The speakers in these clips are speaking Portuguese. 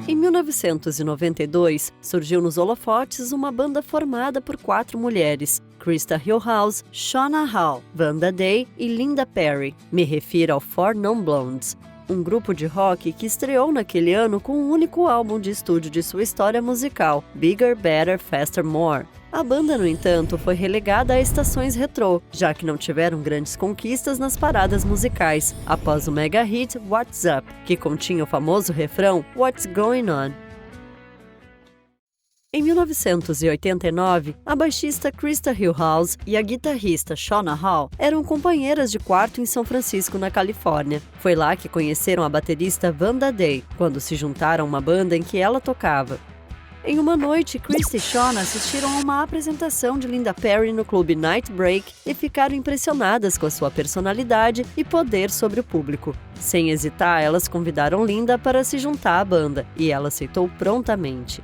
Em 1992, surgiu nos holofotes uma banda formada por 4 mulheres: Krista Hillhouse, Shauna Hall, Vanda Day e Linda Perry. Me refiro ao Four Non Blondes, um grupo de rock que estreou naquele ano com o único álbum de estúdio de sua história musical, Bigger, Better, Faster, More. A banda, no entanto, foi relegada a estações retrô, já que não tiveram grandes conquistas nas paradas musicais, após o mega hit What's Up, que continha o famoso refrão What's Going On? Em 1989, a baixista Krista Hillhouse e a guitarrista Shauna Hall eram companheiras de quarto em São Francisco, na Califórnia. Foi lá que conheceram a baterista Vanda Day, quando se juntaram a uma banda em que ela tocava. Em uma noite, Krista e Shauna assistiram a uma apresentação de Linda Perry no clube Night Break e ficaram impressionadas com a sua personalidade e poder sobre o público. Sem hesitar, elas convidaram Linda para se juntar à banda, e ela aceitou prontamente.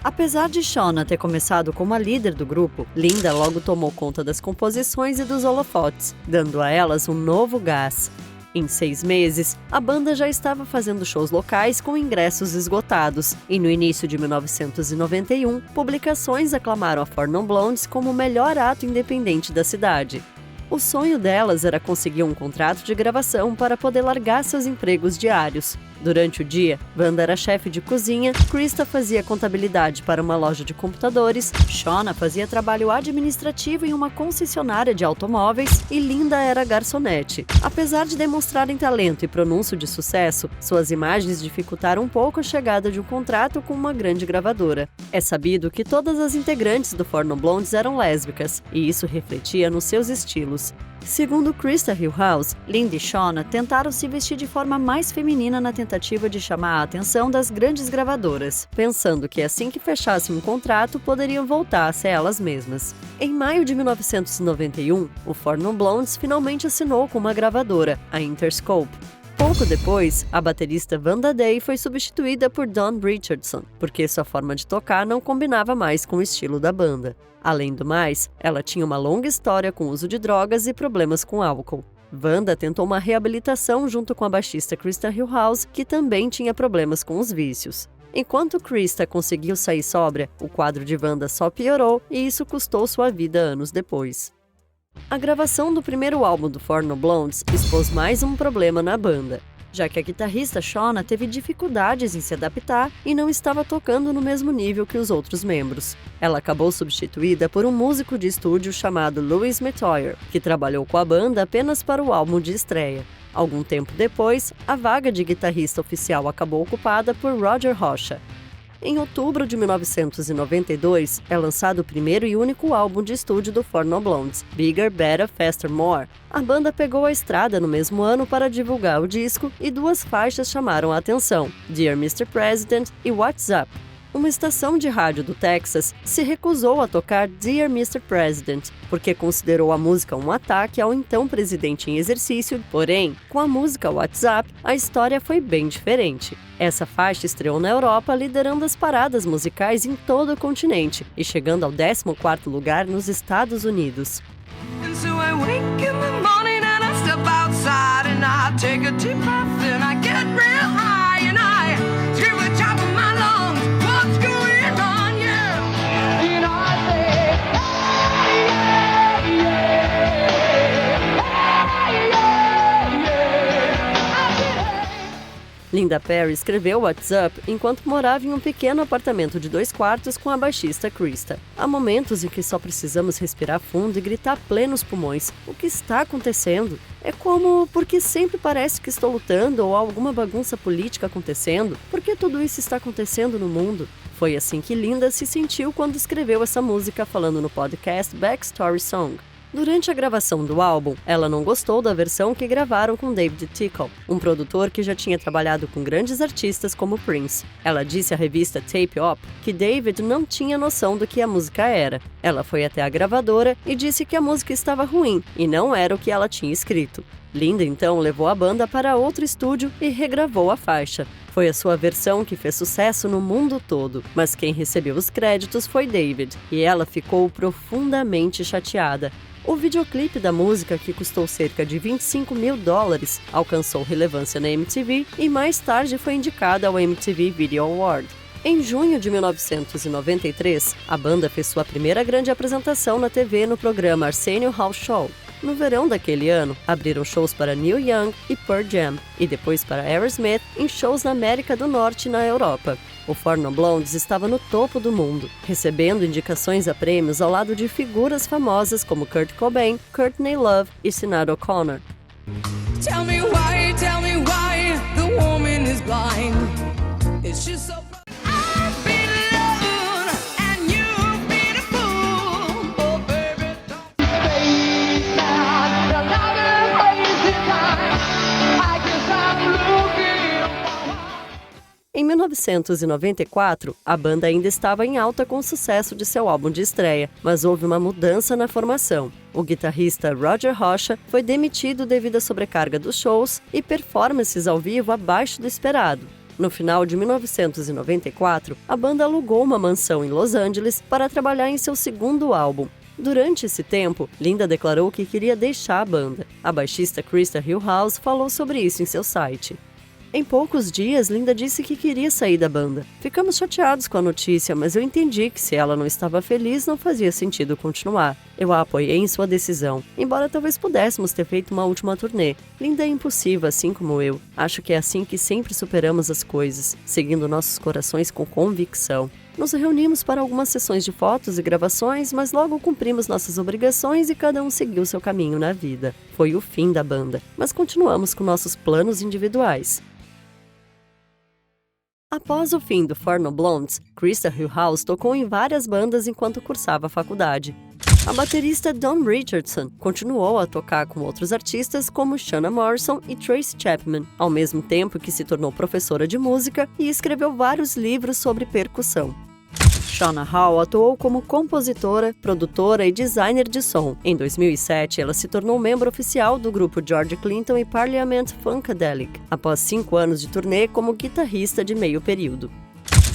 Apesar de Shauna ter começado como a líder do grupo, Linda logo tomou conta das composições e dos holofotes, dando a elas um novo gás. Em 6 meses, a banda já estava fazendo shows locais com ingressos esgotados, e no início de 1991, publicações aclamaram a Four Non Blondes como o melhor ato independente da cidade. O sonho delas era conseguir um contrato de gravação para poder largar seus empregos diários. Durante o dia, Vanda era chefe de cozinha, Krista fazia contabilidade para uma loja de computadores, Shauna fazia trabalho administrativo em uma concessionária de automóveis e Linda era garçonete. Apesar de demonstrarem talento e pronúncio de sucesso, suas imagens dificultaram um pouco a chegada de um contrato com uma grande gravadora. É sabido que todas as integrantes do Four Non Blondes eram lésbicas, e isso refletia nos seus estilos. Segundo Krista Hillhouse, Linda e Shauna tentaram se vestir de forma mais feminina na tentativa de chamar a atenção das grandes gravadoras, pensando que assim que fechassem um contrato, poderiam voltar a ser elas mesmas. Em maio de 1991, o Four Non Blondes finalmente assinou com uma gravadora, a Interscope. Pouco depois, a baterista Vanda Day foi substituída por Don Richardson, porque sua forma de tocar não combinava mais com o estilo da banda. Além do mais, ela tinha uma longa história com uso de drogas e problemas com álcool. Vanda tentou uma reabilitação junto com a baixista Krista Hillhouse, que também tinha problemas com os vícios. Enquanto Krista conseguiu sair sóbria, o quadro de Vanda só piorou e isso custou sua vida anos depois. A gravação do primeiro álbum do Four Non Blondes expôs mais um problema na banda, já que a guitarrista Shauna teve dificuldades em se adaptar e não estava tocando no mesmo nível que os outros membros. Ela acabou substituída por um músico de estúdio chamado Louis Metoyer, que trabalhou com a banda apenas para o álbum de estreia. Algum tempo depois, a vaga de guitarrista oficial acabou ocupada por Roger Rocha. Em outubro de 1992, é lançado o primeiro e único álbum de estúdio do Four Non Blondes, Bigger, Better, Faster, More. A banda pegou a estrada no mesmo ano para divulgar o disco e 2 faixas chamaram a atenção, Dear Mr. President e What's Up. Uma estação de rádio do Texas se recusou a tocar Dear Mr. President, porque considerou a música um ataque ao então presidente em exercício, porém, com a música What's Up, a história foi bem diferente. Essa faixa estreou na Europa, liderando as paradas musicais em todo o continente e chegando ao 14º lugar nos Estados Unidos. Linda Perry escreveu What's Up enquanto morava em um pequeno apartamento de 2 quartos com a baixista Krista. Há momentos em que só precisamos respirar fundo e gritar a plenos pulmões: o que está acontecendo? É como, porque sempre parece que estou lutando ou há alguma bagunça política acontecendo? Por que tudo isso está acontecendo no mundo? Foi assim que Linda se sentiu quando escreveu essa música, falando no podcast Backstory Song. Durante a gravação do álbum, ela não gostou da versão que gravaram com David Tickle, um produtor que já tinha trabalhado com grandes artistas como Prince. Ela disse à revista Tape Op que David não tinha noção do que a música era. Ela foi até a gravadora e disse que a música estava ruim e não era o que ela tinha escrito. Linda então levou a banda para outro estúdio e regravou a faixa. Foi a sua versão que fez sucesso no mundo todo, mas quem recebeu os créditos foi David, e ela ficou profundamente chateada. O videoclipe da música, que custou cerca de $25 mil, alcançou relevância na MTV e mais tarde foi indicada ao MTV Video Award. Em junho de 1993, a banda fez sua primeira grande apresentação na TV no programa Arsenio Hall Show. No verão daquele ano, abriram shows para Neil Young e Pearl Jam, e depois para Aerosmith em shows na América do Norte e na Europa. O Four Non Blondes estava no topo do mundo, recebendo indicações a prêmios ao lado de figuras famosas como Kurt Cobain, Courtney Love e Sinéad O'Connor. Tell me why the woman is blind. It's just so I've been alone and you've been a fool. Oh baby, don't stay now. Another crazy time. I guess I'm looking for. Em 1994, a banda ainda estava em alta com o sucesso de seu álbum de estreia, mas houve uma mudança na formação. O guitarrista Roger Rocha foi demitido devido à sobrecarga dos shows e performances ao vivo abaixo do esperado. No final de 1994, a banda alugou uma mansão em Los Angeles para trabalhar em seu segundo álbum. Durante esse tempo, Linda declarou que queria deixar a banda. A baixista Krista Hillhouse falou sobre isso em seu site. Em poucos dias, Linda disse que queria sair da banda. Ficamos chateados com a notícia, mas eu entendi que se ela não estava feliz, não fazia sentido continuar. Eu a apoiei em sua decisão, embora talvez pudéssemos ter feito uma última turnê. Linda é impulsiva, assim como eu. Acho que é assim que sempre superamos as coisas, seguindo nossos corações com convicção. Nos reunimos para algumas sessões de fotos e gravações, mas logo cumprimos nossas obrigações e cada um seguiu seu caminho na vida. Foi o fim da banda, mas continuamos com nossos planos individuais. Após o fim do Four Non Blondes, Krista Hillhouse tocou em várias bandas enquanto cursava a faculdade. A baterista Dawn Richardson continuou a tocar com outros artistas como Shanna Morrison e Tracy Chapman, ao mesmo tempo que se tornou professora de música e escreveu vários livros sobre percussão. Shauna Hall atuou como compositora, produtora e designer de som. Em 2007, ela se tornou membro oficial do grupo George Clinton e Parliament Funkadelic, após 5 anos de turnê como guitarrista de meio período.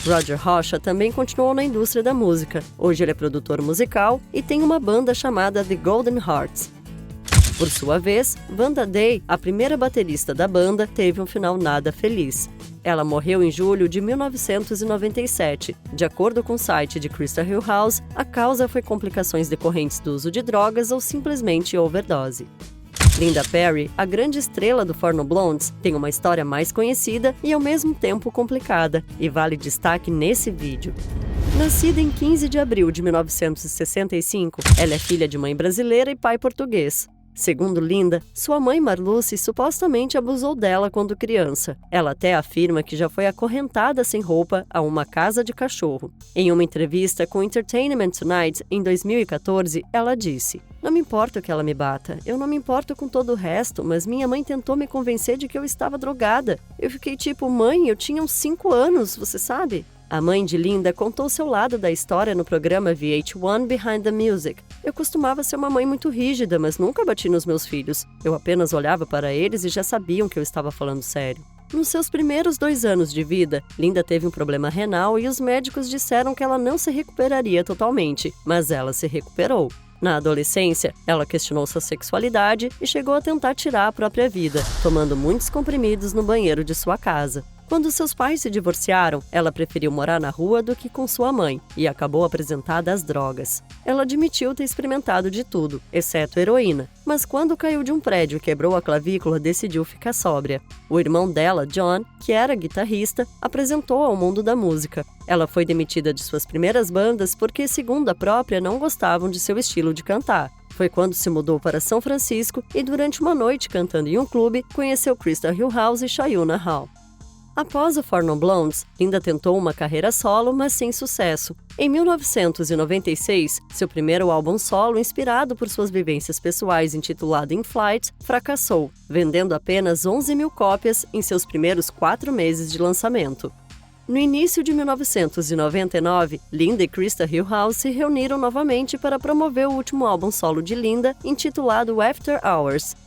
Roger Rocha também continuou na indústria da música. Hoje ele é produtor musical e tem uma banda chamada The Golden Hearts. Por sua vez, Vanda Day, a primeira baterista da banda, teve um final nada feliz. Ela morreu em julho de 1997. De acordo com o site de Krista Hillhouse, a causa foi complicações decorrentes do uso de drogas ou simplesmente overdose. Linda Perry, a grande estrela do Four Non Blondes, tem uma história mais conhecida e ao mesmo tempo complicada, e vale destaque nesse vídeo. Nascida em 15 de abril de 1965, ela é filha de mãe brasileira e pai português. Segundo Linda, sua mãe Marluce supostamente abusou dela quando criança. Ela até afirma que já foi acorrentada sem roupa a uma casa de cachorro. Em uma entrevista com Entertainment Tonight, em 2014, ela disse: "Não me importa que ela me bata, eu não me importo com todo o resto, mas minha mãe tentou me convencer de que eu estava drogada. Eu fiquei tipo, mãe, eu tinha uns 5 anos, você sabe?" A mãe de Linda contou seu lado da história no programa VH1 Behind the Music. "Eu costumava ser uma mãe muito rígida, mas nunca bati nos meus filhos. Eu apenas olhava para eles e já sabiam que eu estava falando sério." Nos seus primeiros 2 anos de vida, Linda teve um problema renal e os médicos disseram que ela não se recuperaria totalmente, mas ela se recuperou. Na adolescência, ela questionou sua sexualidade e chegou a tentar tirar a própria vida, tomando muitos comprimidos no banheiro de sua casa. Quando seus pais se divorciaram, ela preferiu morar na rua do que com sua mãe e acabou apresentada às drogas. Ela admitiu ter experimentado de tudo, exceto heroína, mas quando caiu de um prédio e quebrou a clavícula, decidiu ficar sóbria. O irmão dela, John, que era guitarrista, apresentou ao mundo da música. Ela foi demitida de suas primeiras bandas porque, segundo a própria, não gostavam de seu estilo de cantar. Foi quando se mudou para São Francisco e, durante uma noite cantando em um clube, conheceu Krista Hillhouse e Shauna Hall. Após o Four Non Blondes, Linda tentou uma carreira solo, mas sem sucesso. Em 1996, seu primeiro álbum solo, inspirado por suas vivências pessoais intitulado In Flight, fracassou, vendendo apenas 11 mil cópias em seus primeiros 4 meses de lançamento. No início de 1999, Linda e Krista Hillhouse se reuniram novamente para promover o último álbum solo de Linda, intitulado After Hours.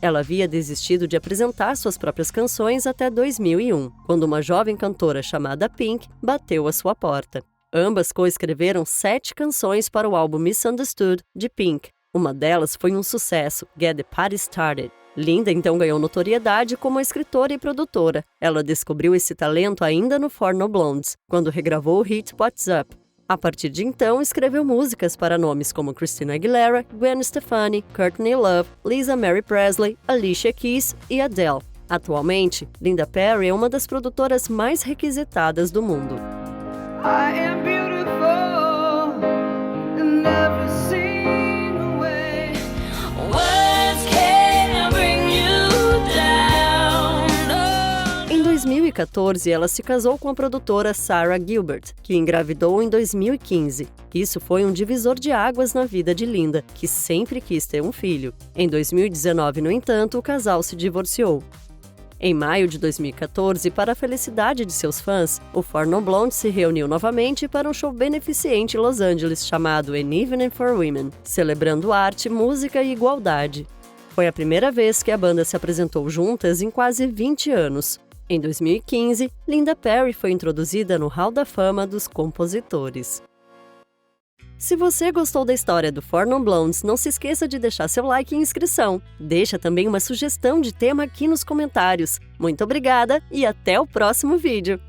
Ela havia desistido de apresentar suas próprias canções até 2001, quando uma jovem cantora chamada Pink bateu à sua porta. Ambas coescreveram 7 canções para o álbum Misunderstood, de Pink. Uma delas foi um sucesso, Get the Party Started. Linda então ganhou notoriedade como escritora e produtora. Ela descobriu esse talento ainda no Four Non Blondes, quando regravou o hit What's Up. A partir de então, escreveu músicas para nomes como Christina Aguilera, Gwen Stefani, Courtney Love, Lisa Marie Presley, Alicia Keys e Adele. Atualmente, Linda Perry é uma das produtoras mais requisitadas do mundo. I am beautiful and never seen away. Words can't bring you down. Em 2014, ela se casou com a produtora Sarah Gilbert, que engravidou em 2015. Isso foi um divisor de águas na vida de Linda, que sempre quis ter um filho. Em 2019, no entanto, o casal se divorciou. Em maio de 2014, para a felicidade de seus fãs, o Four Non Blondes se reuniu novamente para um show beneficente em Los Angeles chamado An Evening for Women, celebrando arte, música e igualdade. Foi a primeira vez que a banda se apresentou juntas em quase 20 anos. Em 2015, Linda Perry foi introduzida no Hall da Fama dos Compositores. Se você gostou da história do Four Non Blondes, não se esqueça de deixar seu like e inscrição. Deixa também uma sugestão de tema aqui nos comentários. Muito obrigada e até o próximo vídeo!